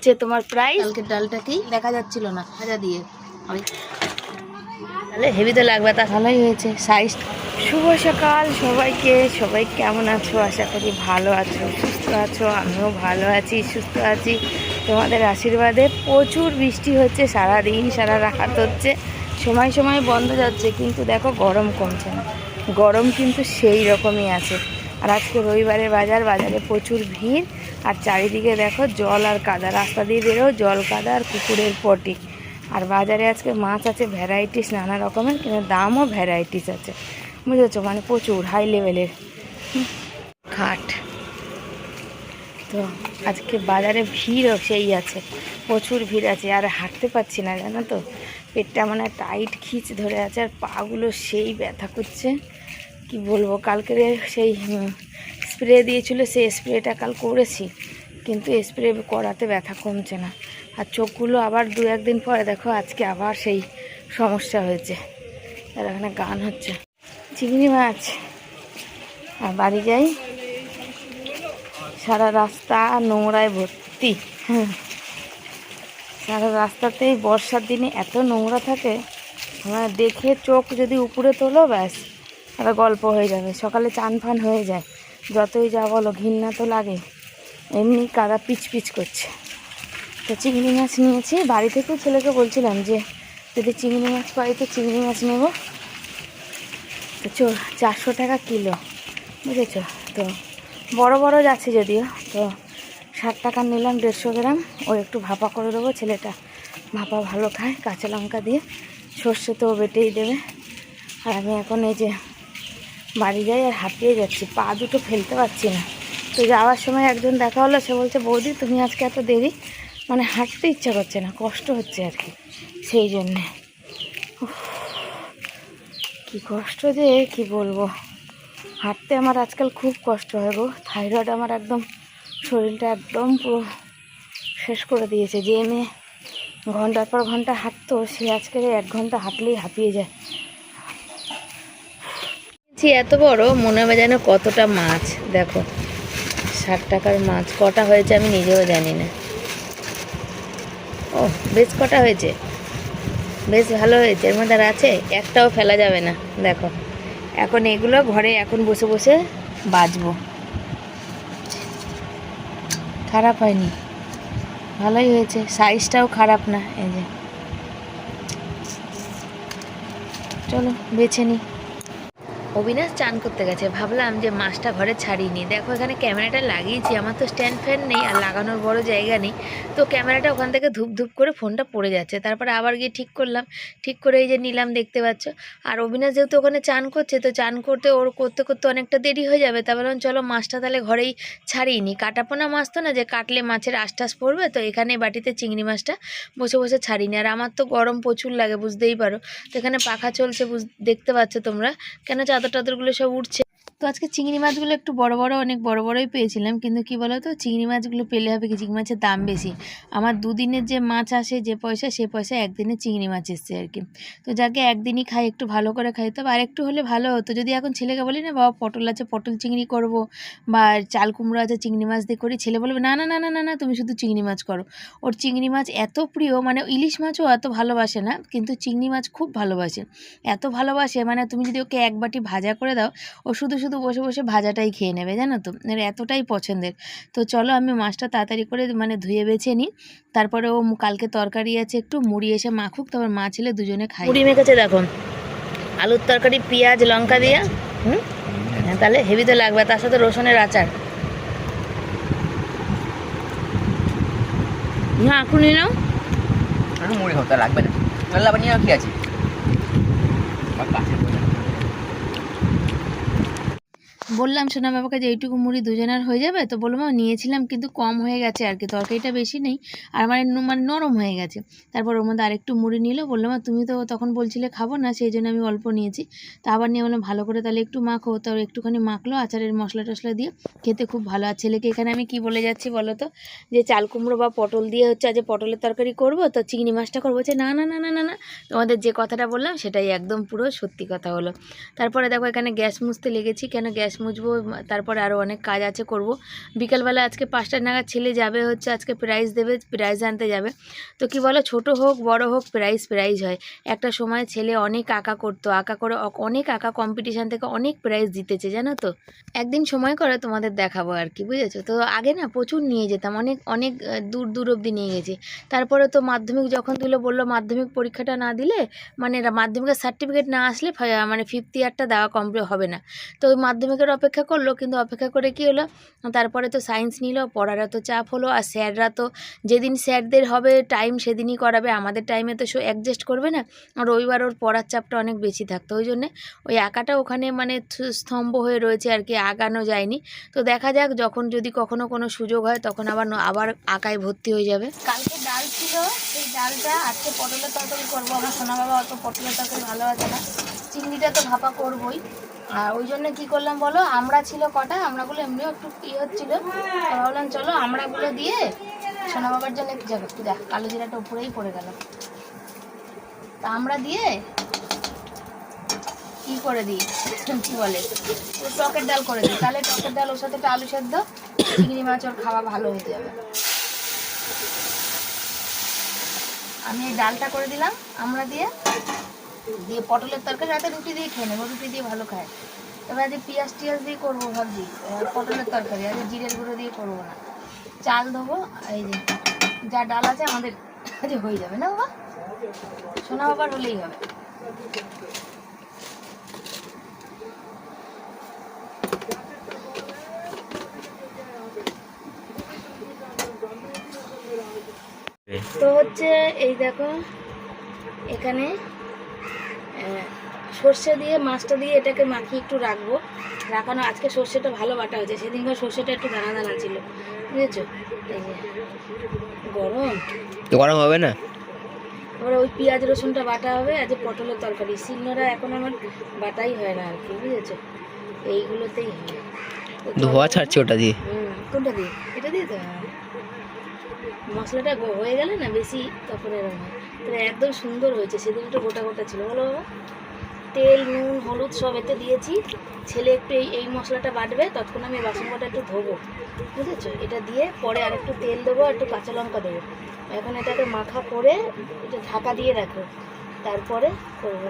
হচ্ছে তোমার প্রাইস? কালকের ডালটা কি দেখা যাচ্ছিল না, ভাজা দিয়ে তাহলে হেভি তো লাগবে, তা ভালোই হয়েছে সাইজ। শুভ সকাল সবাইকে, সবাই কেমন আছো? আশা করি ভালো আছো, সুস্থ আছো। আমিও ভালো আছি, সুস্থ আছি তোমাদের আশীর্বাদে। প্রচুর বৃষ্টি হচ্ছে সারাদিন, সারা রাত হচ্ছে, সময় সময় বন্ধ যাচ্ছে, কিন্তু দেখো গরম কমছে না, গরম কিন্তু সেই রকমই আছে। আর আজকে রবিবারের বাজার, বাজারে প্রচুর ভিড়, আর চারিদিকে দেখো জল আর কাদা, রাস্তা দিয়ে বেরো জল কাদা আর কুকুরের পটি। আর বাজারে আজকে মাছ আছে ভ্যারাইটিস নানা রকমের, কিন্তু দামও ভ্যারাইটিস আছে, বুঝেছো? মানে প্রচুর হাই লেভেলের খাট। তো আজকে বাজারে ভিড়ও সেই আছে, প্রচুর ভিড় আছে। আর হাঁটতে পারছি না, জানো তো, পেটটা মানে টাইট খিচ ধরে আছে, আর পাগুলো সেই ব্যথা করছে, কি বলবো। কালকে সেই স্প্রে দিয়েছিল, সেই স্প্রেটা কাল করেছি, কিন্তু স্প্রে করাতে ব্যথা কমছে না। আর চোখগুলো আবার 2-1 দিন পরে দেখো আজকে আবার সেই সমস্যা হয়েছে। আর এখানে গান হচ্ছে, চিংড়ি মাছ। আর বাড়ি যাই, সারা রাস্তা নোংরায় ভর্তি। সারা রাস্তাতেই বর্ষার দিনে এত নোংরা থাকে, আমার দেখে চোখ যদি উপরে তোলো ব্যাস একটা গল্প হয়ে যাবে। সকালে চান ফান হয়ে যায়, যতই যা বলো ঘৃণা তো লাগে, এমনি কাদা পিচ পিচ করছে। তো চিংড়ি মাছ নিয়েছি, বাড়ি থেকেও ছেলেকে বলছিলাম যে যদি চিংড়ি মাছ পাই তো চিংড়ি মাছ নেব। তো 400 টাকা কিলো, বুঝেছো? তো বড় বড় যাচ্ছে যদিও, তো 60 টাকা নিলাম 150 গ্রাম। ও একটু ভাপা করে দেবো, ছেলেটা ভাপা ভালো খায়, কাঁচা লঙ্কা দিয়ে, সর্ষে তো বেটেই দেবে। আর আমি এখন এই যে বাড়ি যাই আর হাঁপিয়ে যাচ্ছি, পা দুটো ফেলতে পারছি না। তো যাওয়ার সময় একজন দেখা হলো, সে বলছে বৌদি তুমি আজকে এত দেরি, মানে হাঁটতে ইচ্ছা করছে না, কষ্ট হচ্ছে আর কি, সেই জন্যে। কি কষ্ট যে কি বলবো, হাঁটতে আমার আজকাল খুব কষ্ট হয় গো। থাইরয়েড আমার একদম, শরীরটা একদম পুরো শেষ করে দিয়েছে। যে মেয়ে ঘন্টার পর ঘন্টা হাঁটতো, সে আজকের 1 ঘন্টা হাঁটলেই হাঁপিয়ে যায়। এত বড়, মনে হবে যেন কতটা মাছ, দেখো 60 টাকার মাছ কটা হয়েছে আমি নিজেও জানি না। ও বেশ কটা হয়েছে, বেশ ভালো হয়েছে, এর মধ্যে আর আছে, একটাও ফেলা যাবে না। দেখো এখন এগুলো ঘরে এখন বসে বসে বাজবো। খারাপ হয়নি, ভালোই হয়েছে, সাইজটাও খারাপ না। এই যে চলো বেছে নিই। অবিনাশ চান করতে গেছে, ভাবলাম যে মাছটা ঘরে ছাড়িয়ে। দেখো এখানে ক্যামেরাটা লাগিয়েছি, আমার তো স্ট্যান্ড ফ্যান নেই আর লাগানোর বড় জায়গা নেই, তো ক্যামেরাটা ওখান থেকে ধূপ ধূপ করে ফোনটা পড়ে যাচ্ছে। তারপরে আবার গিয়ে ঠিক করলাম, ঠিক করে এই যে নিলাম, দেখতে পাচ্ছ। আর অবিনাশ যেহেতু ওখানে চান করছে, তো চান করতে ওর করতে করতে অনেকটা দেরি হয়ে যাবে, তারপরে চলো মাছটা তাহলে ঘরেই ছাড়িয়ে নিই। কাটাপোনা মাছ তো না যে কাটলে মাছের আশটাস পড়বে, তো এখানে বাটিতে চিংড়ি মাছটা বসে বসে ছাড়িয়ে নিই। আর আমার তো গরম প্রচুর লাগে, বুঝতেই পারো, তো এখানে পাখা চলছে, দেখতে পাচ্ছ তোমরা, কেন চাদর টাদরগুলো সব উঠছে। তো আজকে চিংড়ি মাছগুলো একটু বড় বড়, অনেক বড় বড়ই পেয়েছিলাম, কিন্তু কি বলো তো, চিংড়ি মাছগুলো পেলে হবে কি, চিংড়ি মাছের দাম বেশি। আমার 2 দিনের যে মাছ আসে যে পয়সা, সে পয়সা একদিনে চিংড়ি মাছ এসছে আর কি। তো যাকে একদিনই খাই, একটু ভালো করে খাই, তবে আর একটু হলে ভালো হতো। যদি এখন ছেলেকে বলি না বাবা পটল আছে পটল চিংড়ি করব, বা চাল কুমড়ো আছে চিংড়ি মাছ দিয়ে করি, ছেলে বলবে না না না না না না তুমি শুধু চিংড়ি মাছ করো। ওর চিংড়ি মাছ এত প্রিয়, মানে ইলিশ মাছও এত ভালোবাসে না, কিন্তু চিংড়ি মাছ খুব ভালোবাসে, এত ভালোবাসে মানে তুমি যদি ওকে 1 বাটি ভাজা করে দাও, ও শুধু শুধু বসে বসে ভাজাটাই খেয়ে নেবে, জানো তো, এর এতটাই পছন্দের। তো চলো আমি মাছটা তাড়াতাড়ি করে মানে ধুয়ে বেছে নিই, তারপরে ও কালকে তরকারি আছে একটু, মুড়ি এসে মাখুক, তারপর মা ছেলে দুজনে খাই। মুড়ি মেখেছে দেখো, আলুর তরকারি পেঁয়াজ লঙ্কা দিয়ে, তাহলে হেভি তো লাগবে, তার সাথে রসুনের আচার। হ্যাঁ এখন নিয়ে নাও, মুড়ি হতে লাগবে না, আবার নিয়ে কি আছে। বললাম সোনা বাবাকে যে এইটুকু মুড়ি দুজনের হয়ে যাবে, তো বললাম নিয়েছিলাম কিন্তু কম হয়ে গেছে আর কি, তরকারিটা বেশি নেই, আর মানে নরম হয়ে গেছে। তারপর ওর মধ্যে আরেকটু মুড়ি নিল, বললাম তুমি তো তখন বলছিলে খাবো না, সেই জন্য আমি অল্প নিয়েছি। তা আবার নিয়ে বললাম ভালো করে তাহলে একটু মাখো, তো একটুখানি মাখলো আচারের মশলা টশলা দিয়ে, খেতে খুব ভালো। আর ছেলেকে এখানে আমি কি বলে যাচ্ছি বলো তো, যে চাল কুমড়ো বা পটল দিয়ে হচ্ছে আজ পটলের তরকারি করবো, তো চিংড়ি মাছটা করবো, হচ্ছে না না না না না না, তোমাদের যে কথাটা বললাম সেটাই একদম পুরো সত্যি কথা হলো। তারপরে দেখো এখানে গ্যাস মুছতে লেগেছি, কেন গ্যাস মুছবো, তারপরে আরও অনেক কাজ আছে করব। বিকালবেলা আজকে 5টা নাগাদ ছেলে যাবে, হচ্ছে আজকে প্রাইজ দেবে, প্রাইজ আনতে যাবে। তো কি বলো, ছোট হোক বড় হোক প্রাইজ হয়। একটা সময় ছেলে অনেক আঁকা করতো, আঁকা করে অনেক আঁকা কম্পিটিশান থেকে অনেক প্রাইজ জিতেছে জানো তো। একদিন সময় করে তোমাদের দেখাবো আর কি, বুঝেছো তো। আগে না প্রচুর নিয়ে যেতাম, অনেক অনেক দূর দূর অবধি নিয়ে গেছি। তারপরে তো মাধ্যমিক যখন দিল, বললো মাধ্যমিক পরীক্ষাটা না দিলে মানে মাধ্যমিকের সার্টিফিকেট না আসলে মানে 5th ইয়ারটা দেওয়া কমপ্লিট হবে না। তো ওই মাধ্যমিকের অপেক্ষা করলো, কিন্তু অপেক্ষা করে কি হলো, তারপরে তো সায়েন্স নিল, পড়ার তো চাপ হলো। আর স্যাররা তো যেদিন স্যারদের হবে টাইম সেদিনই করাবে, আমাদের টাইমে তো অ্যাডজাস্ট করবে না। আর রবিবার ওর পড়ার চাপটা অনেক বেশি থাকতো, ওই জন্যে ওই আঁকাটা ওখানে মানে স্তম্ভ হয়ে রয়েছে আর কি, আগানো যায়নি। তো দেখা যাক, যখন যদি কখনো কোনো সুযোগ হয় তখন আবার আঁকায় ভর্তি হয়ে যাবে। কালকে ডাল ছিল, সেই ডালটা আজকে পটলের তরকারি করবো। আমার সোনা বাবা অত পটলের তরকারি ভালো আছে না, চিংড়িটা তো ভাপা করবোই। আর ওই জন্য কী করলাম বলো, আমরা ছিল কটা, আমরাগুলো এমনিও একটু হচ্ছিলো, ভাবলাম চলো আমরাগুলো দিয়ে সোনা বাবার জন্য একটু যা কালো জিরাটা উপরেই পড়ে গেল, তা আমরা দিয়ে কি করে দিই, কি বলে, টকের ডাল করে দিই। তাহলে টকের ডাল ওর সাথে একটা আলু সেদ্ধ, চিংড়ি মাছ ওর খাওয়া ভালো হয়ে যাবে। আমি এই ডালটা করে দিলাম আমরা দিয়ে পটলের তরকারি রাতে রুটি দিয়ে খেয়ে নেবো, রুটি দিয়ে ভালো খায়। এবার আজ পেঁয়াজ টিয়াজ দিয়ে করবো ভাবছি পটলের তরকারি, আজ জিরের গুঁড়ো দিয়ে করবো না। চাল দেবো, এই যে যা ডাল আছে আমাদের আজ হয়ে যাবে না বাবা, সোনা বাবার হলেই হবে। তো হচ্ছে এই দেখো এখানে সর্ষে দিয়ে মাছটা দিয়ে এটাকে মাখিয়ে একটু রাখবো, রাখানো। আজকে সর্ষেটা ভালো বাটা হয়েছে, সেদিনকার সর্ষেটা একটু দানা দানা ছিল, বুঝেছো। এই যে গরম হবে না, এবার ওই পেঁয়াজ রসুনটা বাটা হবে। আজ পটলের তরকারি শিলনোড়া এখন আমার বাটাই হয় না আর কি, বুঝেছো, এইগুলোতেই হয়। ধোয়া ছাড়ছে ওটা দিয়ে, কোনটা দিয়ে, এটা দিয়ে তো মশলাটা হয়ে গেলে না বেশি, তখন এরকম হয়। তাহলে একদম সুন্দর হয়েছে, সেদিন একটু গোটা গোটা ছিল। বলো বাবা, তেল নুন হলুদ সব এতে দিয়েছি। ছেলে একটু এই মশলাটা বাটবে, ততক্ষণ আমি বাসন কটা একটু ধোবো, বুঝেছো। এটা দিয়ে পরে আর একটু তেল দেবো, একটু কাঁচা লঙ্কা দেবো। এখন এটাকে মাখা করে এটা ঢাকা দিয়ে রাখো, তারপরে করবো।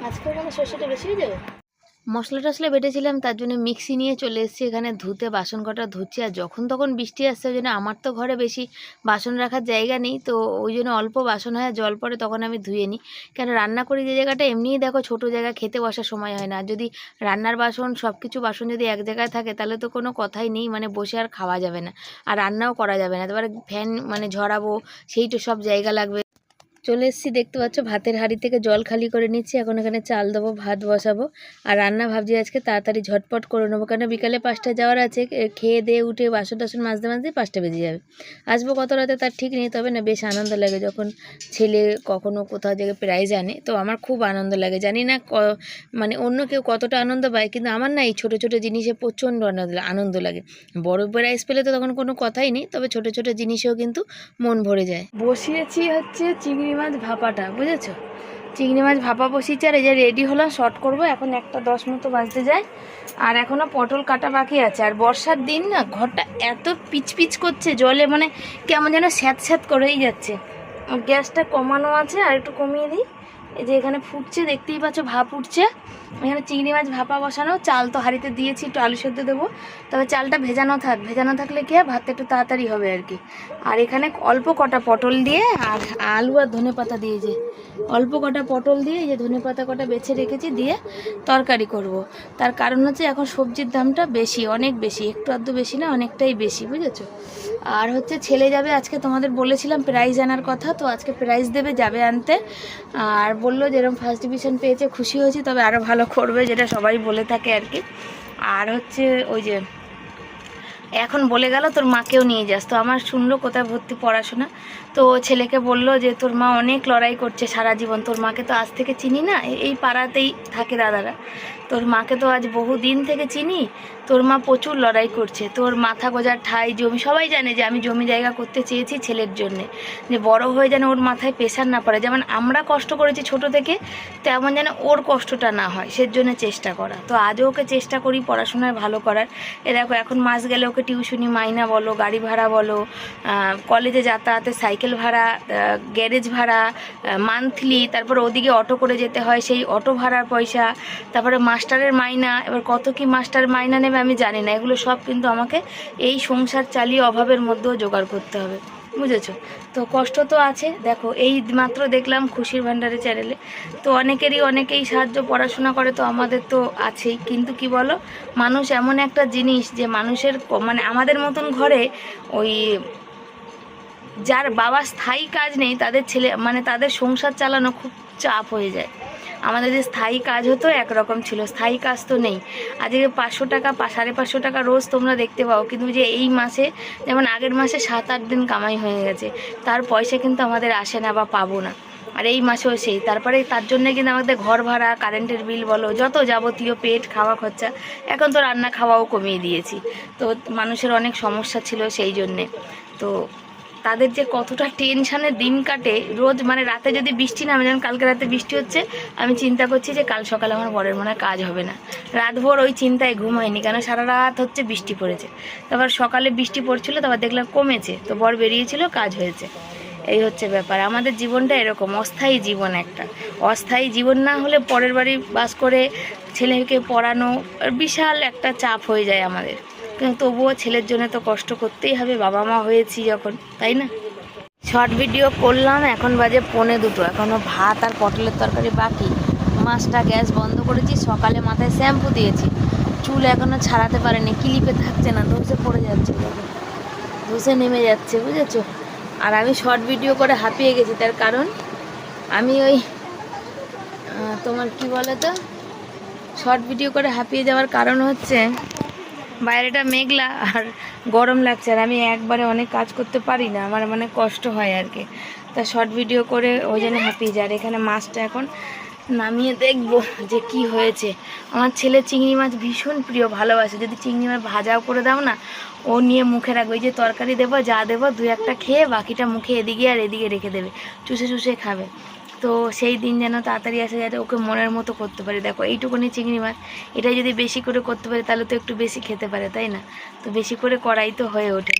আজকে মানে সর্ষেটা বেশি হয়ে যাবে। মশলা টশলা বেটেছিলাম, তার জন্য মিক্সি নিয়ে চলে এসেছি এখানে ধুতে, বাসন কটা ধুচ্ছি। আর যখন তখন বৃষ্টি আসছে, ওই জন্য আমার তো ঘরে বেশি বাসন রাখার জায়গা নেই, তো ওই জন্য অল্প বাসন হয়, জল পড়ে তখন আমি ধুয়ে নিই। কেন রান্না করি যে জায়গাটা, এমনিই দেখো ছোটো জায়গা, খেতে বসার সময় হয় না। আর যদি রান্নার বাসন সব কিছু বাসন যদি এক জায়গায় থাকে, তাহলে তো কোনো কথাই নেই, মানে বসে আর খাওয়া যাবে না, আর রান্নাও করা যাবে না। তারপরে ফ্যান মানে ঝরাবো, সেই তো সব জায়গা লাগবে। চলে এসেছি, দেখতে পাচ্ছ ভাতের হাঁড়ি থেকে জল খালি করে নিচ্ছি। এখন এখানে চাল দেবো, ভাত বসাবো। আর রান্না ভাবছি আজকে তাড়াতাড়ি ঝটপট করে নেবো, কারণ বিকালে 5টায় যাওয়ার আছে। খেয়ে দিয়ে উঠে বাসন টাসন মাজতে 5টা বেজে যাবে। আসবো কত রাতে তার ঠিক নেই, তবে না বেশ আনন্দ লাগে যখন ছেলে কখনো কোথাও জায়গায় প্রাইজ আনে, তো আমার খুব আনন্দ লাগে। জানি না মানে অন্য কেউ কতটা আনন্দ পায়, কিন্তু আমার না এই ছোটো ছোটো জিনিসে প্রচণ্ড আনন্দ লাগে। বড় প্রাইজ পেলে তো তখন কোনো কথাই নেই, তবে ছোটো ছোটো জিনিসেও কিন্তু মন ভরে যায়। বসিয়েছি হচ্ছে চিংড়ি মাছ ভাপাটা, বুঝেছো, চিংড়ি মাছ ভাপা বসিয়েছি। আর এই যে রেডি হলাম, শর্ট করবো। এখন 1:10 মতো বাজতে যায়, আর এখনও পটল কাটা বাকি আছে। আর বর্ষার দিন না, ঘরটা এত পিচপিচ করছে জলে, মানে কেমন যেন স্যাঁত স্যাঁত করেই যাচ্ছে। গ্যাসটা কমানো আছে, আর একটু কমিয়ে দিই। এই যে এখানে ফুটছে, দেখতেই পাচ্ছ ভাপ উঠছে। এখানে চিংড়ি মাছ ভাপা বসানো, চাল তো হাঁড়িতে দিয়েছি, একটু আলু সেদ্ধ দেবো। তবে চালটা ভেজানো থাকলে কি হয়, ভাতটা একটু তাড়াতাড়ি হবে আর কি। আর এখানে অল্প কটা পটল দিয়ে আর আলু আর ধনেপাতা দিয়ে, যে অল্প কটা পটল দিয়ে এই যে ধনেপাতা কটা বেছে রেখেছি, দিয়ে তরকারি করব। তার কারণ হচ্ছে এখন সবজির দামটা বেশি, অনেক বেশি, একটু আধটু বেশি না, অনেকটাই বেশি, বুঝেছো। আর হচ্ছে ছেলে যাবে আজকে, তোমাদের বলেছিলাম প্রাইজ আনার কথা, তো আজকে প্রাইজ দেবে, যাবে আনতে। আর বললো যেরকম ফার্স্ট ডিভিশন পেয়েছে খুশি হয়েছি, তবে আরও ভালো করবে, যেটা সবাই বলে থাকে আর কি। আর হচ্ছে ওই যে এখন বলে গেল তোর মাকেও নিয়ে যাস, তো আমার শুনলো কোথায় ভর্তি পড়াশোনা, তো ছেলেকে বলল যে তোর মা অনেক লড়াই করছে সারা জীবন, তোর মাকে তো আজ থেকে চিনি না, এই পাড়াতেই থাকে দাদারা, তোর মাকে তো আজ বহু দিন থেকে চিনি, তোর মা প্রচুর লড়াই করছে, তোর মাথা গোজার ঠাই জমি, সবাই জানে যে আমি জমি জায়গা করতে চেয়েছি ছেলের জন্যে, যে বড় হয়ে যেন ওর মাথায় প্রেশার না পড়ে, যেমন আমরা কষ্ট করেছি ছোট থেকে, তেমন যেন ওর কষ্টটা না হয়, সেজন্য চেষ্টা করা। তো আজও ওকে চেষ্টা করি পড়াশোনায় ভালো করার। এ দেখো এখন মাস গেলে ওকে টিউশনি মাইনা বলো, গাড়ি ভাড়া বলো, কলেজে যাতায়াতে সাইকেল ভাড়া, গ্যারেজ ভাড়া মান্থলি, তারপর ওদিকে অটো করে যেতে হয় সেই অটো ভাড়ার পয়সা, তারপরে মাস্টারের মাইনা, এবার কত কি মাস্টার মাইনা নেবে আমি জানি না, এগুলো সব কিন্তু আমাকে এই সংসার চালিয়ে অভাবের মধ্যেও জোগাড় করতে হবে, বুঝেছো? তো কষ্ট তো আছে। দেখো এই মাত্র দেখলাম খুশির ভাণ্ডারে চ্যানেলে, তো অনেকেই সাহায্য, পড়াশোনা করে, তো আমাদের তো আছেই, কিন্তু কি বলো, মানুষ এমন একটা জিনিস যে মানুষের মানে আমাদের মতন ঘরে ওই যার বাবা স্থায়ী কাজ নেই তাদের ছেলে মানে তাদের সংসার চালানো খুব চাপ হয়ে যায়। আমাদের যে স্থায়ী কাজ হতো একরকম ছিল, স্থায়ী কাজ তো নেই। আজকে 500 টাকা 550 টাকা রোজ তোমরা দেখতে পাও, কিন্তু যে এই মাসে যেমন আগের মাসে 7-8 দিন কামাই হয়ে গেছে, তার পয়সা কিন্তু আমাদের আসে না বা পাবো না। আর এই মাসেও সেই, তারপরে তার জন্য কিন্তু আমাদের ঘর ভাড়া, কারেন্টের বিল বলো, যত যাবতীয় পেট খাওয়া খরচা, এখন তো রান্না খাওয়াও কমিয়ে দিয়েছি। তো মানুষের অনেক সমস্যা ছিল সেই জন্যে। তো তাদের যে কতটা টেনশানে দিন কাটে রোজ, মানে রাতে যদি বৃষ্টি নামে, যেমন কালকে রাতে বৃষ্টি হচ্ছে, আমি চিন্তা করছি যে কাল সকালে আমার বরের মনে হয় কাজ হবে না, রাতভর ওই চিন্তায় ঘুম হয়নি, কেন সারা রাত হচ্ছে বৃষ্টি পড়েছে। তারপর সকালে বৃষ্টি পড়ছিল, তারপর দেখলাম কমেছে, তো বর বেরিয়েছিল, কাজ হয়েছে। এই হচ্ছে ব্যাপার, আমাদের জীবনটা এরকম অস্থায়ী জীবন, একটা অস্থায়ী জীবন না হলে পরের বাড়ি বাস করে ছেলেকে পড়ানো বিশাল একটা চাপ হয়ে যায় আমাদের, কিন্তু তবুও ছেলের জন্য তো কষ্ট করতেই হবে, বাবা মা হয়েছি যখন, তাই না? শর্ট ভিডিও করলাম, এখন বাজে 1:45, এখনও ভাত আর পটলের তরকারি বাকি। মাছটা গ্যাস বন্ধ করেছি, সকালে মাথায় শ্যাম্পু দিয়েছি, চুল এখনও ছাড়াতে পারেনি, ক্লিপে থাকছে না, ধসে পড়ে যাচ্ছে, ধসে নেমে যাচ্ছে, বুঝেছো? আর আমি শর্ট ভিডিও করে হাঁপিয়ে গেছি, তার কারণ আমি ওই তোমার কি বলে তো, শর্ট ভিডিও করে হাঁপিয়ে যাওয়ার কারণ হচ্ছে বাইরেটা মেঘলা আর গরম লাগছে, আর আমি একবারে অনেক কাজ করতে পারি না, আমার মানে কষ্ট হয় আর কি, তা শর্ট ভিডিও করে ওই জন্য হাঁপিয়ে যায়। আর এখানে মাছটা এখন নামিয়ে দেখবো যে কি হয়েছে। আমার ছেলে চিংড়ি মাছ ভীষণ প্রিয়, ভালোবাসে, যদি চিংড়ি মাছ ভাজাও করে দাও না, ও নিয়ে মুখে রাখবে, ওই যে তরকারি দেবো যা দেবো 2-1টা খেয়ে বাকিটা মুখে এদিকে আর এদিকে রেখে দেবে, চুষে চুষে খাবে। তো সেই দিন যেন তাড়াতাড়ি আসে, যাতে ওকে মনের মতো করতে পারি। দেখো এইটুকুনি চিংড়ি মাছ, এটা যদি বেশি করে করতে পারি তাহলে তো একটু বেশি খেতে পারে, তাই না? তো বেশি করে করাই তো হয়ে ওঠে,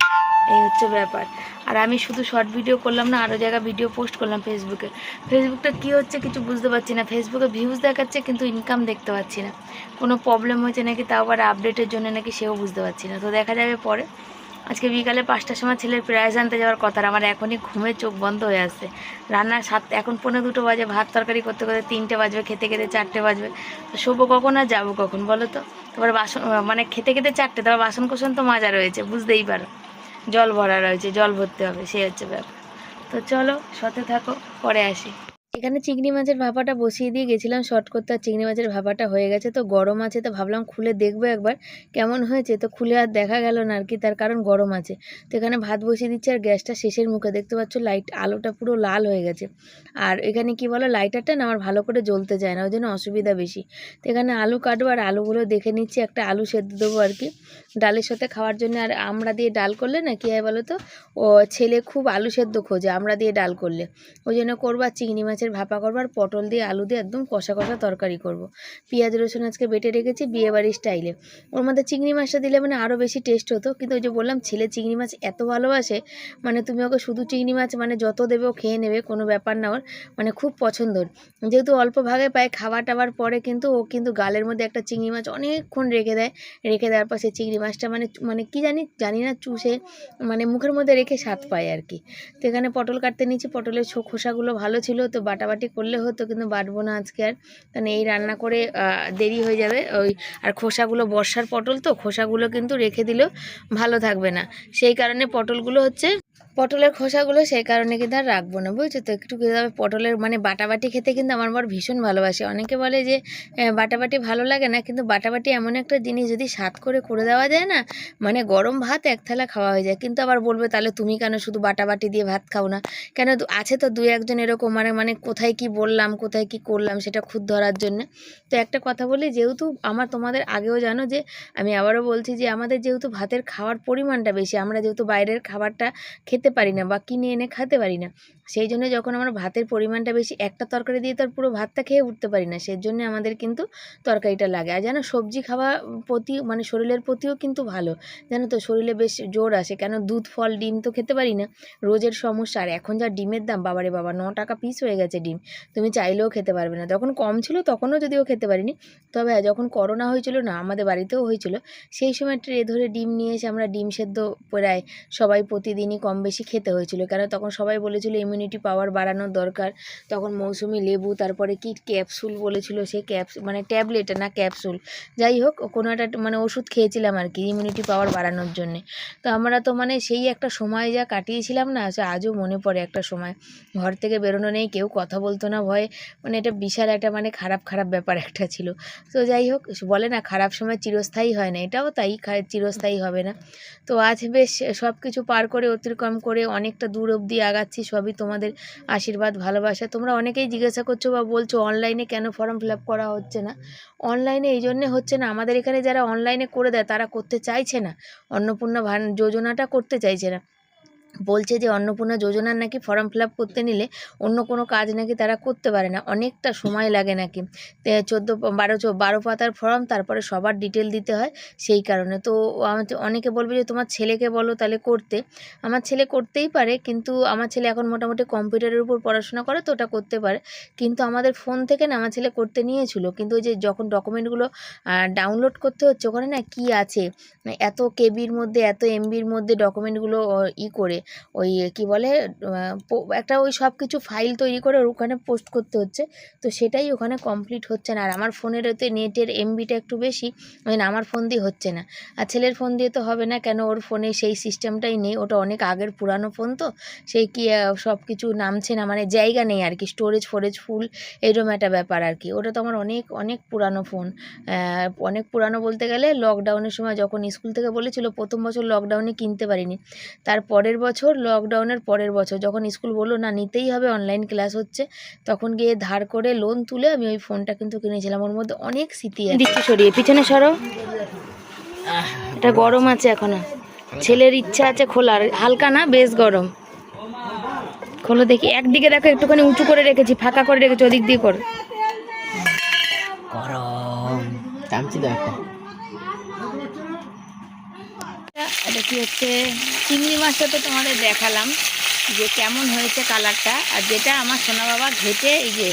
এই হচ্ছে ব্যাপার। আর আমি শুধু শর্ট ভিডিও করলাম না, আরও জায়গায় ভিডিও পোস্ট করলাম ফেসবুকে। ফেসবুকটা কী হচ্ছে কিছু বুঝতে পারছি না, ফেসবুকে ভিউজ দেখাচ্ছে কিন্তু ইনকাম দেখতে পাচ্ছি না, কোনো প্রবলেম হয়েছে নাকি, তাও আবার আপডেটের জন্য নাকি, সেও বুঝতে পারছি না। তো দেখা যাবে পরে। আজকে বিকালে 5টার সময় ছেলের প্রাইজ আনতে যাওয়ার কথা, আমার এখনই ঘুমে চোখ বন্ধ হয়ে আসছে। রান্নার 7, এখন 1:45 বাজে, ভাত তরকারি করতে করতে 3টে বাজবে, খেতে খেতে 4টে বাজবে, তো শোবো কখন আর যাবো কখন বলো তো? তারপরে বাসন মানে খেতে খেতে 4টে, তারপর বাসন কোসন তো মাজা রয়েছে, বুঝতেই পারো, জল ভরা রয়েছে, জল ভরতে হবে, সেই হচ্ছে ব্যাপার। তো চলো সাথে থাকো, পরে আসি। এখানে চিংড়ি মাছের ভাপাটা বসিয়ে দিয়ে গেছিলাম শর্ট করতে, আর চিংড়ি মাছের ভাপাটা হয়ে গেছে, তো গরম আছে, তো ভাবলাম খুলে দেখবো একবার কেমন হয়েছে, তো খুলে আর দেখা গেল না আর কি, তার কারণ গরম আছে। তো এখানে ভাত বসিয়ে দিচ্ছি, আর গ্যাসটা শেষের মুখে, দেখতে পাচ্ছ লাইট আলোটা পুরো লাল হয়ে গেছে। আর এখানে কি বলো, লাইটারটা না আমার ভালো করে জ্বলতে যায় না, ওই জন্য অসুবিধা বেশি। তো এখানে আলু কাটবো, আর আলুগুলো দেখে নিচ্ছি, একটা আলু সেদ্ধ দেবো আর কি ডালের সাথে খাওয়ার জন্য। আর আমড়া দিয়ে ডাল করলে না কী হয় বলো তো, ও ছেলে খুব আলু সেদ্ধ খোঁজে আমড়া দিয়ে ডাল করলে, ওই জন্য করবো। আর চিংড়ি মাছের ভাপা করবো, আর পটল দিয়ে আলু দিয়ে একদম কষা কষা তরকারি করব। পেঁয়াজ রসুন আজকে বেটে রেখেছি বিয়েবাড়ির স্টাইলে, ওর মধ্যে চিংড়ি মাছটা দিলে মানে আরও বেশি টেস্ট হতো। কিন্তু ওই যে বললাম ছেলে চিংড়ি মাছ এত ভালোবাসে, মানে তুমি ওকে শুধু চিংড়ি মাছ মানে যত দেবে ও খেয়ে নেবে, কোনো ব্যাপার না, ওর মানে খুব পছন্দর। যেহেতু অল্প ভাগে পায়, খাওয়া টাবার পরে কিন্তু ও কিন্তু গালের মধ্যে একটা চিংড়ি মাছ অনেকক্ষণ রেখে দেয়, রেখে দেওয়ার পর সেই চিংড়ি মাছটা মানে কি জানি না চুষে মানে মুখের মধ্যে রেখে স্বাদ পায় আর কি। তো এখানে পটল কাটতে নিচ্ছি, পটলের খোসাগুলো ভালো ছিল, তো বাটাবাটি করলে হতো, কিন্তু বাটবো না আজকে আর, কারণ এই রান্না করে দেরি হয়ে যাবে। ওই আর খোসাগুলো বর্ষার পটল, তো খোসাগুলো কিন্তু রেখে দিলেও ভালো থাকবে না, সেই কারণে পটলগুলো হচ্ছে পটলের খোসাগুলো সেই কারণে কিন্তু আর রাখবো না, বুঝছো তো। একটু তবে পটলের মানে বাটাবাটি খেতে কিন্তু আমার বর ভীষণ ভালোবাসে। অনেকে বলে যে বাটাবাটি ভালো লাগে না, কিন্তু বাটাবাটি এমন একটা জিনিস যদি স্বাদ করে করে দেওয়া যায় না, মানে গরম ভাত এক থালা খাওয়া হয়ে যায়। কিন্তু আবার বলবে তাহলে তুমি কেন শুধু বাটাবাটি দিয়ে ভাত খাও না কেন? আছে তো দু একজন এরকম মানে মানে কোথায় কি বললাম কোথায় কি করলাম সেটা খুদ ধরার জন্য। তো একটা কথা বলি, যেহেতু আমার তোমাদের আগেও জানো যে আমি আবারও বলছি যে আমাদের যেহেতু ভাতের খাওয়ার পরিমাণটা বেশি, আমরা যেহেতু বাইরের খাবারটা খেতে পারি না বা কিনে এনে খেতে পারি না, সেই জন্য যখন আমরা ভাতের পরিমাণটা বেশি, একটা তরকারি দিয়ে তো আর পুরো ভাতটা খেয়ে উঠতে পারি না, সেই জন্য আমাদের কিন্তু তরকারিটা লাগে। আর জানো সবজি খাওয়া প্রতি মানে শরীরের প্রতিও কিন্তু ভালো, জানো তো, শরীরে বেশ জোর আসে। কেন দুধ ফল ডিম তো খেতে পারি না, রোজের সমস্যা। আর এখন যা ডিমের দাম, বাবারে বাবা, 9 টাকা পিস হয়ে গেছে ডিম, তুমি চাইলেও খেতে পারবে না। তখন কম ছিল তখনও যদিও খেতে পারিনি, তবে যখন করোনা হয়েছিল না, আমাদের বাড়িতেও হয়েছিল, সেই সময় ট্রে ধরে ডিম নিয়ে এসে আমরা ডিম সেদ্ধ প্রায় সবাই প্রতিদিনই কম বেশি খেতে হয়েছিল। কেন তখন সবাই বলেছিল ইমিউনিটি পাওয়ার বাড়ানোর দরকার। তখন মৌসুমি লেবু, তারপরে কি ক্যাপসুল বলেছিল, সেই মানে ট্যাবলেট না ক্যাপসুল, যাই হোক কোনো একটা মানে ওষুধ খেয়েছিলাম আর কি ইমিউনিটি পাওয়ার বাড়ানোর জন্যে। তো আমরা তো মানে সেই একটা সময় যা কাটিয়েছিলাম না, সে আজও মনে পড়ে। একটা সময় ঘর থেকে বেরোনো নেই, কেউ কথা বলতো না ভয়ে, মানে এটা বিশাল একটা মানে খারাপ খারাপ ব্যাপার একটা ছিল। তো যাই হোক, বলে না খারাপ সময় চিরস্থায়ী হয় না, এটাও তাই, চিরস্থায়ী হবে না। তো আজ বেশ সব কিছু পার করে অতিক্রম করে অনেকটা দূর অবধি আগাচ্ছি, সবই তোমাদের আশীর্বাদ ভালোবাসা। তোমরা অনেকেই জিজ্ঞাসা করছো বা বলছো অনলাইনে কেন ফর্ম ফিল আপ করা হচ্ছে না। অনলাইনে এই জন্যে হচ্ছে না, আমাদের এখানে যারা অনলাইনে করে দেয় তারা করতে চাইছে না, অন্নপূর্ণা যোজনাটা করতে চাইছে না। বলছে যে অন্নপূর্ণা যোজনার নাকি ফর্ম ফিল আপ করতে নিলে অন্য কোনো কাজ নাকি তারা করতে পারে না, অনেকটা সময় লাগে নাকি। 12 পাতার ফর্ম, তারপরে সবার ডিটেল দিতে হয়, সেই কারণে। তো অনেকে বলবে যে তোমার ছেলেকে বলো তাহলে করতে। আমার ছেলে করতেই পারে, কিন্তু আমার ছেলে এখন মোটামুটি কম্পিউটারের উপর পড়াশোনা করে, তো ওটা করতে পারে। কিন্তু আমাদের ফোন থেকে না আমার ছেলে করতে নিয়েছিল, কিন্তু ওই যে যখন ডকুমেন্টগুলো ডাউনলোড করতে হচ্ছে, ওখানে না কি আছে, এত কেবির মধ্যে এত এমবির মধ্যে ডকুমেন্টগুলো করে ওই কি বলে একটা ওই সব কিছু ফাইল তৈরি করে ওখানে পোস্ট করতে হচ্ছে, তো সেটাই ওখানে কমপ্লিট হচ্ছে না। আর আমার ফোনের ওতে নেটের এমবিটা একটু বেশি, মানে আমার ফোন দিয়ে হচ্ছে না। আর ছেলের ফোন দিয়ে তো হবে না, কেন ওর ফোনে সেই সিস্টেমটাই নেই, ওটা অনেক আগের পুরানো ফোন, তো সেই কি সব কিছু নামছে না, মানে জায়গা নেই আর কি, স্টোরেজ ফুল এরকম একটা ব্যাপার আর কি। ওটা তো আমার অনেক অনেক পুরানো ফোন, অনেক পুরানো বলতে গেলে লকডাউনের সময় যখন স্কুল থেকে বলেছিল, প্রথম বছর লকডাউনে কিনতে পারিনি, তার পরের বছর লকডাউনের পরের বছর যখন স্কুল বললো না নিতেই হবে, অনলাইন ক্লাস হচ্ছে, তখন গিয়ে ধার করে লোন তুলে আমি ওই ফোনটা কিন্তু কিনেছিলাম। ওর মধ্যে অনেক স্মৃতি আছে। দিচ্ছি সরিয়ে পিছনে সরো, এটা গরম আছে এখনো, ছেলের ইচ্ছা আছে খোলার, হালকা না বেশ গরম, খোলো দেখি। একদিকে দেখো একটুখানি উঁচু করে রেখেছি, ফাঁকা করে রেখেছি, ওদিক দিয়ে কর। গরম চামচি দাও একটা। এটা কি হচ্ছে, চিংড়ি মাছটা তো তোমাদের দেখালাম যে কেমন হয়েছে কালারটা, আর যেটা আমার সোনা বাবা ঘেটে এই যে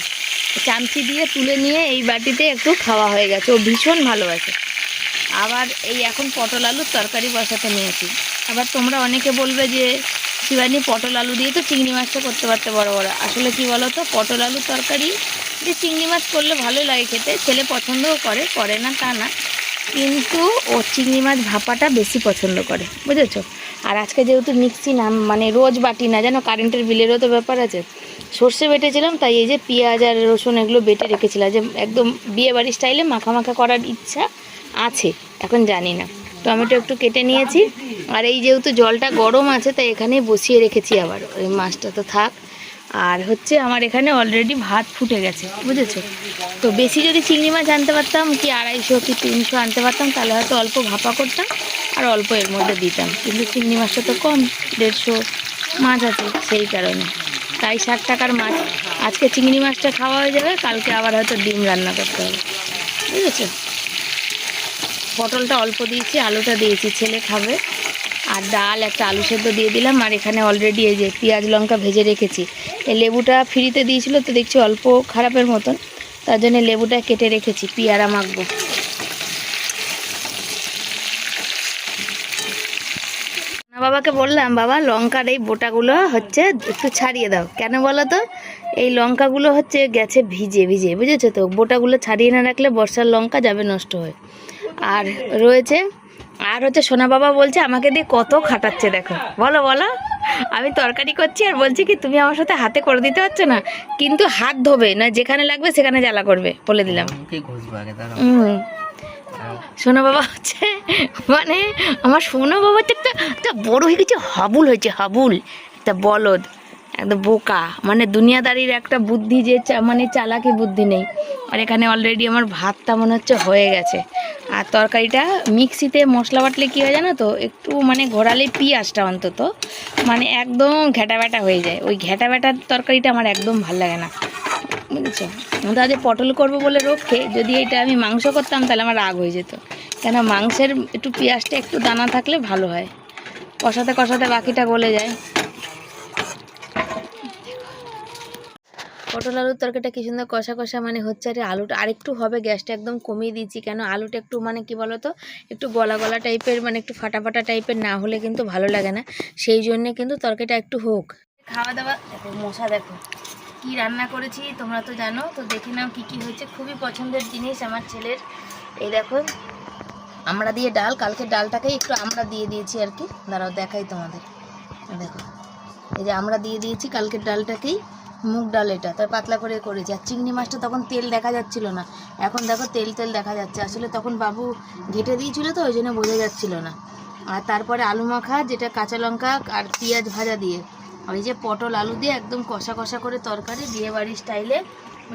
চামচি দিয়ে তুলে নিয়ে এই বাটিতে একটু খাওয়া হয়ে গেছে, ও ভীষণ ভালোবাসে। আবার এই এখন পটল আলুর তরকারি বসাতে নিয়েছি। আবার তোমরা অনেকে বলবে যে শিবানী পটল আলু দিয়ে তো চিংড়ি মাছটা করতে পারতে বড় বড়, আসলে কি বলো তো, পটল আলুর তরকারি যে চিংড়ি মাছ করলে ভালোই লাগে খেতে, ছেলে পছন্দও করে না তা না, কিন্তু ও চিংড়ি মাছ ভাপাটা বেশি পছন্দ করে, বুঝেছো। আর আজকে যেহেতু মিক্সি না, মানে রোজ বাটি না, জানো কারেন্টের বিলেরও তো ব্যাপার আছে, সর্ষে বেটেছিলাম, তাই এই যে পেঁয়াজ আর রসুন এগুলো বেটে রেখেছিলাম, যে একদম বিয়েবাড়ির স্টাইলে মাখা মাখা করার ইচ্ছা আছে, এখন জানি না। টমেটো একটু কেটে নিয়েছি, আর এই যেহেতু জলটা গরম আছে তাই এখানেই বসিয়ে রেখেছি, আবার ওই মাছটা তো থাক। আর হচ্ছে আমার এখানে অলরেডি ভাত ফুটে গেছে, বুঝেছো। তো বেশি যদি চিংড়ি মাছ আনতে পারতাম, কি 250 কি 300 আনতে পারতাম, তাহলে হয়তো অল্প ভাপা করতাম আর অল্প এর মধ্যে দিতাম, কিন্তু চিংড়ি মাছটা তো কম, 150 মাছ আছে, সেই কারণে তাই 60 টাকার মাছ। আজকে চিংড়ি মাছটা খাওয়া হয়ে যাবে, কালকে আবার হয়তো ডিম রান্না করতে হবে, বুঝেছো। পটলটা অল্প দিয়েছি, আলুটা দিয়েছি, ছেলে খাবে। আর ডাল একটা আলু সেদ্ধ দিয়ে দিলাম, আর এখানে অলরেডি এই যে পেঁয়াজ লঙ্কা ভেজে রেখেছি। এই লেবুটা ফ্রিতে দিয়েছিল তো দেখছি অল্প খারাপের মতন, তার জন্য লেবুটা কেটে রেখেছি, পেয়ারা মাখবো। বাবাকে বললাম, বাবা লঙ্কার এই বোটাগুলো হচ্ছে একটু ছাড়িয়ে দাও, কেন বলো তো, এই লঙ্কাগুলো হচ্ছে গেছে ভিজে ভিজে, বুঝেছো তো, বোটাগুলো ছাড়িয়ে না রাখলে বর্ষার লঙ্কা যাবে নষ্ট হয়ে। আর রয়েছে, আর হচ্ছে সোনা বাবা বলছে আমাকে দিয়ে কত খাটাচ্ছে, দেখো, বলো বলো আমি তরকারি করছি আর বলছি কি তুমি আমার সাথে হাতে করে দিতে পারছো না, কিন্তু হাত ধোবে না, যেখানে লাগবে সেখানে জ্বালা করবে, বলে দিলাম। মুখে ঘষবো আগে তারপর। সোনা বাবা হচ্ছে মানে আমার সোনা বাবা তো একটা একটা বড় হয়ে গেছে, হাবুল হয়েছে, হাবুল, একটা বলদ, একদম বোকা, মানে দুনিয়াদারির একটা বুদ্ধি যে মানে চালাকি বুদ্ধি নেই। আর এখানে অলরেডি আমার ভাতটা মনে হচ্ছে হয়ে গেছে। আর তরকারিটা মিক্সিতে মশলা বাটলে কী হয় জানো তো, একটু মানে ঘোরালে পিঁয়াজটা অন্তত মানে একদম ঘ্যাটা ব্যাটা হয়ে যায়। ওই ঘ্যাটা ব্যাটার তরকারিটা আমার একদম ভালো লাগে না, বুঝেছো। আমি তো আজ পটল করবো বলে রক্ষে, যদি এটা আমি মাংস করতাম তাহলে আমার রাগ হয়ে যেত, কেন মাংসের একটু পেঁয়াজটা একটু দানা থাকলে ভালো হয়, কষাতে কষাতে বাকিটা গলে যায়। পটল আলুর তরকারিটা কি সুন্দর কষা কষা মানে হচ্ছে, আর আলুটা আরেকটু হবে, গ্যাসটা একদম কমিয়ে দিয়েছি, কেন আলুটা একটু মানে কি বলো তো, একটু গলা গলা টাইপের, মানে একটু ফাটা ফাটা টাইপের না হলে কিন্তু ভালো লাগে না, সেই জন্যে কিন্তু তরকারিটা একটু হোক। খাওয়া দাওয়া দেখো, মশা দেখো কি রান্না করেছি তোমরা তো জানো, তো দেখে নাও কি কি হয়েছে। খুবই পছন্দের জিনিস আমার ছেলের, এই দেখো আমরা দিয়ে ডাল, কালকে ডালটাকেই একটু আমরা দিয়ে দিয়েছি আর কি, দাঁড়াও দেখাই তোমাদের, দেখো এই যে আমরা দিয়ে দিয়েছি কালকের ডালটাকেই, মুগ ডাল এটা, তার পাতলা করে করেছি। আর চিংড়ি মাছটা তখন তেল দেখা যাচ্ছিল না, এখন দেখো তেল তেল দেখা যাচ্ছে, আসলে তখন বাবু ঘেটে দিয়েছিল তো ওই জন্য বোঝা যাচ্ছিল না। আর তারপরে আলু মাখা, যেটা কাঁচা লঙ্কা আর পেঁয়াজ ভাজা দিয়ে, আর এই যে পটল আলু দিয়ে একদম কষা কষা করে তরকারি, বিয়েবাড়ির স্টাইলে,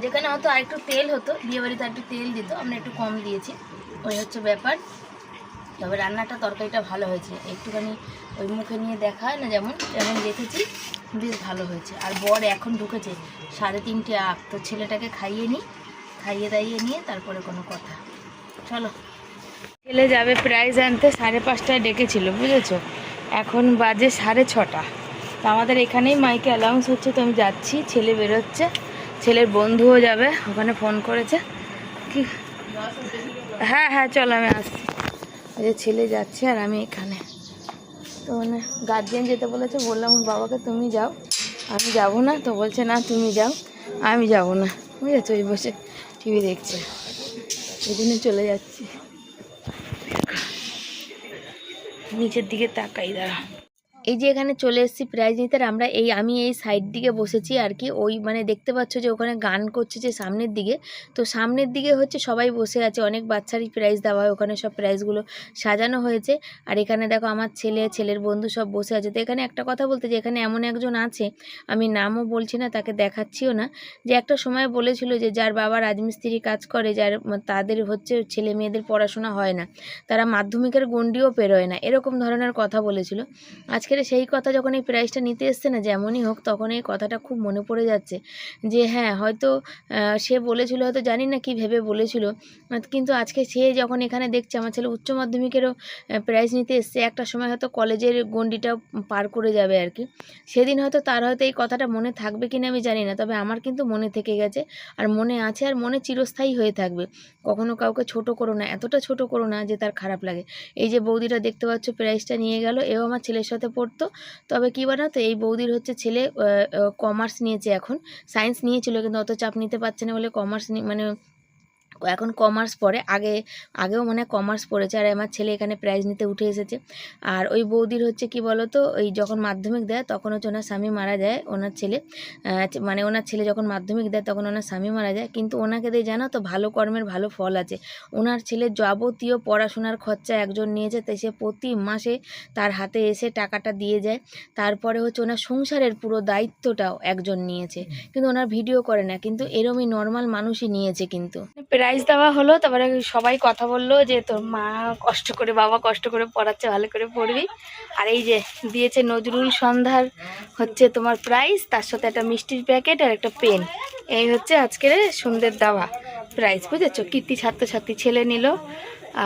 যেখানে হয়তো আর একটু তেল হতো, বিয়েবাড়িতে আর একটু তেল দিত, আমরা একটু কম দিয়েছি, ওই হচ্ছে ব্যাপার। তবে রান্নাটা তরকারিটা ভালো হয়েছে, একটুখানি ওই মুখে নিয়ে দেখা হয় না, যেমন যেমন দেখেছি বেশ ভালো হয়েছে। আর বর এখন ঢুকেছে 3:30 আপ, তো ছেলেটাকে খাইয়ে নিই, খাইয়ে দাইয়ে নিয়ে তারপরে কোনো কথা। চলো, ছেলে যাবে প্রাইজ আনতে, 5:30টায় ডেকেছিল বুঝেছো, এখন বাজে 6:30। তো আমাদের এখানেই মাইকে অ্যালাউন্স হচ্ছে, তো আমি যাচ্ছি, ছেলে বেরোচ্ছে, ছেলের বন্ধুও যাবে, ওখানে ফোন করেছে কি, হ্যাঁ হ্যাঁ চলো আমি আসছি। এই যে ছেলে যাচ্ছে আর আমি এখানে, তো মানে গার্জিয়ান যেতে বলেছে, বললাম বাবাকে তুমি যাও, আমি যাব না, তো বলছে না তুমি যাও, আমি যাব না, বুঝেছো, ওই বসে টিভি দেখছে, এই জন্য চলে যাচ্ছি। নিচের দিকে তাকাই, দাঁড়া, এই যে এখানে চলে এসেছি প্রাইজ নিতে, আর আমরা আমি এই সাইড দিকে বসেছি আর কি, ওই মানে দেখতে পাচ্ছ যে ওখানে গান করছে যে সামনের দিকে, তো সামনের দিকে হচ্ছে সবাই বসে আছে, অনেক বাচ্চারই প্রাইজ দেওয়া হয়, ওখানে সব প্রাইজগুলো সাজানো হয়েছে। আর এখানে দেখো আমার ছেলের বন্ধু সব বসে আছে। তো এখানে একটা কথা বলতে, যে এখানে এমন একজন আছে, আমি নামও বলছি না, তাকে দেখাচ্ছিও না, যে একটা সময় বলেছিল যে যার বাবা রাজমিস্ত্রি কাজ করে, তাদের হচ্ছে ছেলে মেয়েদের পড়াশোনা হয় না, তারা মাধ্যমিকের গণ্ডিও পেরোয় না, এরকম ধরনের কথা বলেছিল। আজকের সেই কথা যখন এই প্রাইজটা নিতে এসছে না, যেমনই হোক, তখন এই কথাটা খুব মনে পড়ে যাচ্ছে, যে হ্যাঁ হয়তো সে বলেছিল, হয়তো জানি না কি ভেবে বলেছিল, কিন্তু আজকে সে যখন এখানে দেখছে আমার ছেলে উচ্চ মাধ্যমিকেরও প্রাইজ নিতে এসছে, একটা সময় হয়তো কলেজের গণ্ডিটাও পার করে যাবে আর কি, সেদিন হয়তো তার হয়তো এই কথাটা মনে থাকবে কিনা আমি জানি না, তবে আমার কিন্তু মনে থেকে গেছে, আর মনে আছে, আর মনে চিরস্থায়ী হয়ে থাকবে। কখনো কাউকে ছোট করো না, এতটা ছোট করো না যে তার খারাপ লাগে। এই যে বৌদিটা দেখতে পাচ্ছ প্রাইজটা নিয়ে গেল, এও আমার ছেলের সাথে পড়তো, তবে কী বলো তো, এই বৌদির হচ্ছে ছেলে কমার্স নিয়েছে, এখন সায়েন্স নিয়েছিল কিন্তু অত চাপ নিতে পারছে না বলে কমার্স মানে এখন কমার্স পড়ে, আগেও মানে কমার্স পড়েছে। আর আমার ছেলে এখানে প্রাইজ নিতে উঠে এসেছে। আর ওই বৌদির হচ্ছে কি বলো তো, ওই যখন মাধ্যমিক দেয় তখন হচ্ছে ওনার স্বামী মারা যায়, ওনার ছেলে মানে ওনার ছেলে যখন মাধ্যমিক দেয় তখন ওনার স্বামী মারা যায়, কিন্তু ওনাকে দিয়ে জানো তো ভালো কর্মের ভালো ফল আছে। ওনার ছেলের যাবতীয় পড়াশোনার খরচা একজন নিয়েছে, তাই সে প্রতি মাসে তার হাতে এসে টাকাটা দিয়ে যায়। তারপরে হচ্ছে ওনার সংসারের পুরো দায়িত্বটাও একজন নিয়েছে, কিন্তু ওনার ভিডিও করে না, কিন্তু এরমই নর্মাল মানুষই নিয়েছে। কিন্তু প্রাইজ দেওয়া হলো, তারপরে সবাই কথা বললো যে তোর মা কষ্ট করে, বাবা কষ্ট করে পড়াচ্ছে, ভালো করে পড়বি। আর এই যে দিয়েছে নজরুল সন্ধ্যার হচ্ছে তোমার প্রাইজ, তার সাথে একটা মিষ্টির প্যাকেট আর একটা পেন, এই হচ্ছে আজকের সন্ধ্যের দেওয়া প্রাইজ, বুঝেছো। কীর্তি ছাত্রছাত্রী ছেলে নিল।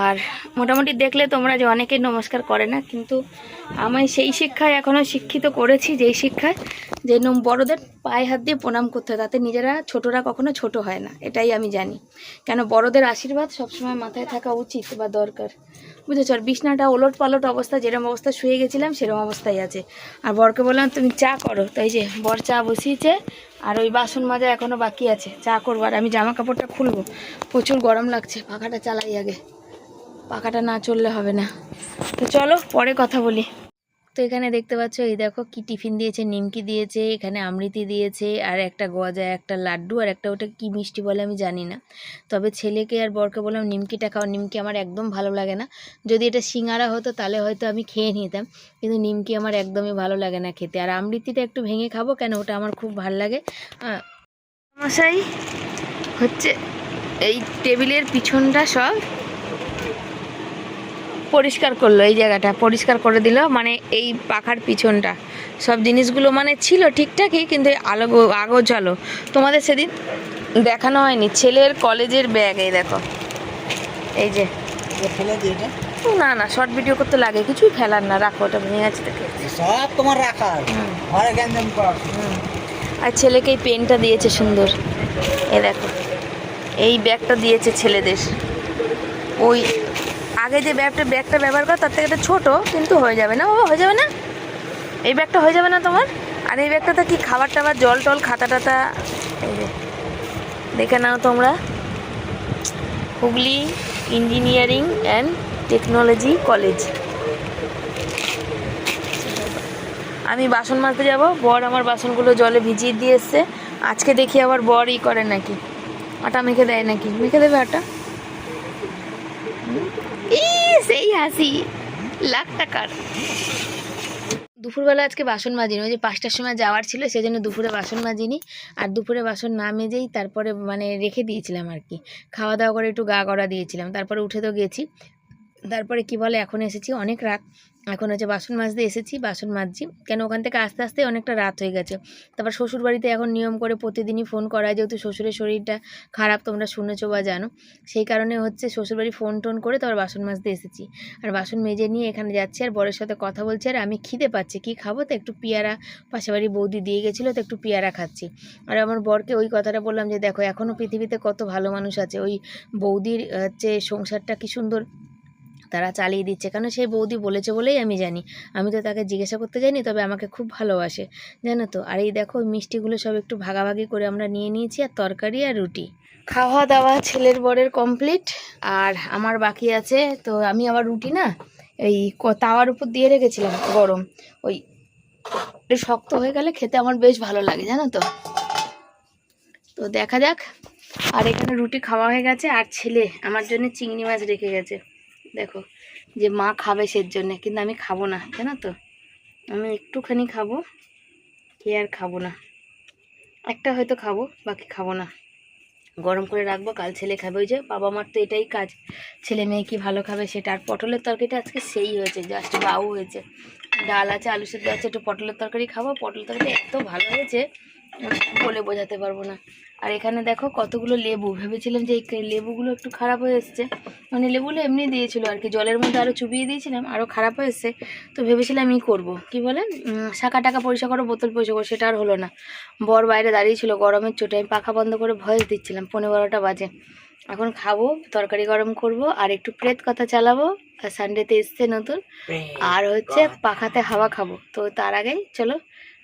আর মোটামুটি দেখলে তোমরা যে অনেকে নমস্কার করে না, কিন্তু আমি সেই শিক্ষায় এখনও শিক্ষিত করেছি, যেই শিক্ষায় যে বড়দের পায়ে হাত দিয়ে প্রণাম করতে হয়, তাতে নিজেরা ছোটরা কখনো ছোট হয় না, এটাই আমি জানি। কেন বড়দের আশীর্বাদ সবসময় মাথায় থাকা উচিত বা দরকার, বুঝেছো। আর বিছনাটা ওলট পালট অবস্থা, যেরকম অবস্থা শুয়ে গেছিলাম সেরকম অবস্থায় আছে। আর বরকে বললাম তুমি চা করো, তাই যে বর চা বসিয়েছে, আর ওই বাসন মাজা এখনও বাকি আছে, চা করবো। আর আমি জামা কাপড়টা খুলবো, প্রচুর গরম লাগছে, পাখাটা চালাই আগে, পাখাটা না চললে হবে না। তো চলো পরে কথা বলি। তো এখানে দেখতে পাচ্ছ এই দেখো কি টিফিন দিয়েছে, নিমকি দিয়েছে, এখানে আমৃতি দিয়েছে, আর একটা গজা, একটা লাড্ডু, আর একটা ওটা কি মিষ্টি বলে আমি জানি না। তবে ছেলেকে আর বরকে বললাম নিমকিটা খাও, নিমকি আমার একদম ভালো লাগে না। যদি এটা সিঙ্গারা হতো তাহলে হয়তো আমি খেয়ে নিতাম, কিন্তু নিমকি আমার একদমই ভালো লাগে না খেতে। আর আমৃতিটা একটু ভেঙে খাবো কেন, ওটা আমার খুব ভালো লাগে। মশাই হচ্ছে এই টেবিলের পিছনটা সব পরিষ্কার করলো, এই জায়গাটা পরিষ্কার করে দিল, মানে এই পাখার পিছনটা সব জিনিসগুলো মানে ছিল ঠিকঠাকই, কিন্তু আগো চলো তোমাদের সেদিন দেখানো হয়নি ছেলের কলেজের ব্যাগ। এই দেখো, এই যে না না শর্ট ভিডিও করতে লাগে, কিছুই ফেলার না, রাখো, ওটা ভেঙে আছে দেখে সব তোমার রাখার ঘরে গ্যাঞ্জাম করার। আর ছেলেকে এই পেনটা দিয়েছে সুন্দর, এই দেখো এই ব্যাগটা দিয়েছে ছেলেদের। ওই আগে যে ব্যাগটা ব্যবহার করো তার থেকে এটা ছোটো, কিন্তু হয়ে যাবে না, ও হয়ে যাবে না, এই ব্যাগটা হয়ে যাবে না তোমার। আর এই ব্যাগটাতে কি খাবার টাবার, জল টল, খাতা টাতা, এই যে দেখে নাও তোমরা, Hooghly engineering and technology college. আমি বাসন মাজতে যাব, বর আমার বাসনগুলো জলে ভিজিয়ে দিয়ে এসছে। আজকে দেখি আবার বরই করে নাকি, আটা মেখে দেয় নাকি, মেখে দেবে আটা। সেই হাসি, লাখ টাকার। দুপুরবেলা আজকে বাসন মাজিনি, ওই যে 5টার সময় যাওয়ার ছিল সেজন্য দুপুরে বাসন মাজিনি। আর দুপুরে বাসন না মেজেই তারপরে মানে রেখে দিয়েছিলাম আর কি, খাওয়া দাওয়া করে একটু গা গড়া দিয়েছিলাম, তারপরে উঠে তো গেছি। তারপরে কি বলে, এখন এসেছি অনেক রাত, এখন হচ্ছে বাসন মাজতে এসেছি, বাসন মাজছি কেন, ওখান থেকে আস্তে আস্তে অনেকটা রাত হয়ে গেছে। তারপর শ্বশুর বাড়িতে এখন নিয়ম করে প্রতিদিনই ফোন করা, যেহেতু শ্বশুরের শরীরটা খারাপ তোমরা শুনেছো বা জানো, সেই কারণে হচ্ছে শ্বশুরবাড়ি ফোন টোন করে তারপর বাসন মাজতে এসেছি। আর বাসন মেজে নিয়ে এখানে যাচ্ছি, আর বরের সাথে কথা বলছি, আর আমি খিদে পাচ্ছি, কি খাবো, তো একটু পেয়ারা পাশের বাড়ি বৌদি দিয়ে গেছিলো, তো একটু পেয়ারা খাচ্ছি। আর আমার বরকে ওই কথাটা বললাম যে দেখো এখনও পৃথিবীতে কত ভালো মানুষ আছে, ওই বৌদির হচ্ছে সংসারটা কি সুন্দর তারা চালিয়ে দিচ্ছে, কারণ সেই বৌদি বলেছে বলেই আমি জানি, আমি তো তাকে জিজ্ঞাসা করতে যাইনি, তবে আমাকে খুব ভালোবাসে জানো তো। আর এই দেখো মিষ্টিগুলো সব একটু ভাগাভাগি করে আমরা নিয়ে নিয়েছি, আর তরকারি আর রুটি। খাওয়া দাওয়া ছেলের বরের কমপ্লিট, আর আমার বাকি আছে। তো আমি আবার রুটি না এই তাওয়ার উপর দিয়ে রেখেছিলাম গরম, ওই শক্ত হয়ে গেলে খেতে আমার বেশ ভালো লাগে জানো তো। তো দেখা যাক। আর এখানে রুটি খাওয়া হয়ে গেছে, আর ছেলে আমার জন্য চিংড়ি মাছ রেখে গেছে, দেখো যে মা খাবে সের জন্যে, কিন্তু আমি খাবো না জানো তো, আমি একটুখানি খাবো, খেয়ে আর খাবো না, একটা হয়তো খাবো, বাকি খাবো না, গরম করে রাখবো, কাল ছেলে খাবে। ওই যে বাবা মার তো এটাই কাজ, ছেলে মেয়ে কি ভালো খাবে সেটা। আর পটলের তরকারিটা আজকে সেই হয়েছে, জাস্ট বাউ হয়েছে, ডাল আছে, আলু সেদ্ধ আছে, একটু পটলের তরকারি খাবো, পটল তরকারি এত ভালো হয়েছে বলে বোঝাতে পারবো না। আর এখানে দেখো কতগুলো লেবু, ভেবেছিলাম যে এই লেবুগুলো একটু খারাপ হয়ে এসছে, মানে লেবুগুলো এমনি দিয়েছিল আর কি, জলের মধ্যে আরও চুবিয়ে দিয়েছিলাম, আরও খারাপ হয়ে এসছে। তো ভেবেছিলাম করবো কি বলে শাখা টাকা পরিষ্কার করো, বোতল পরিষ্কার করো, সেটা আর হলো না। বর বাইরে দাঁড়িয়েছিল গরমের চোটে, আমি পাখা বন্ধ করে ভয়েস দিচ্ছিলাম, 11:15 বাজে। এখন খাবো, তরকারি গরম করব, আর একটু প্রেত কথা চালাবো, আর সানডেতে এসছে নতুন, আর হচ্ছে পাখাতে হাওয়া খাবো। তো তার আগেই চলো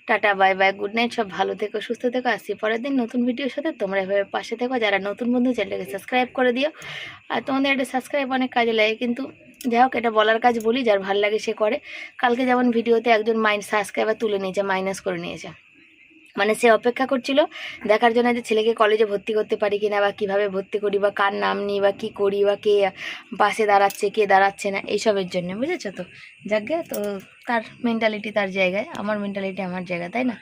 tata bye bye, good night, সব ভালো থেকো, সুস্থ থেকো, আসছি পরের দিন নতুন ভিডিওর সাথে। তোমরা এভাবে পাশে থেকো, যারা নতুন বন্ধু চ্যানেলটাকে সাবস্ক্রাইব করে দিও। আর তোমাদের একটা সাবস্ক্রাইব অনেক কাজে লাগে, কিন্তু যাই হোক এটা বলার কাজ বলি, যার ভালো লাগে সে করে। কালকে যেমন ভিডিওতে একজন সাবস্ক্রাইবার তুলে নিয়েছে, মাইনাস করে নিয়েছে, মানে সে অপেক্ষা করছিল দেখার জন্য যে ছেলেকে কলেজে ভর্তি করতে পারি কিনা, বা কীভাবে ভর্তি করি, বা কার নাম নিই, বা কী করি, বা কে পাশে দাঁড়াচ্ছে কে দাঁড়াচ্ছে না, এইসবের জন্য, বুঝেছো তো। যাকে তো তার মেন্টালিটি তার জায়গায়, আমার মেন্টালিটি আমার জায়গায়, তাই না।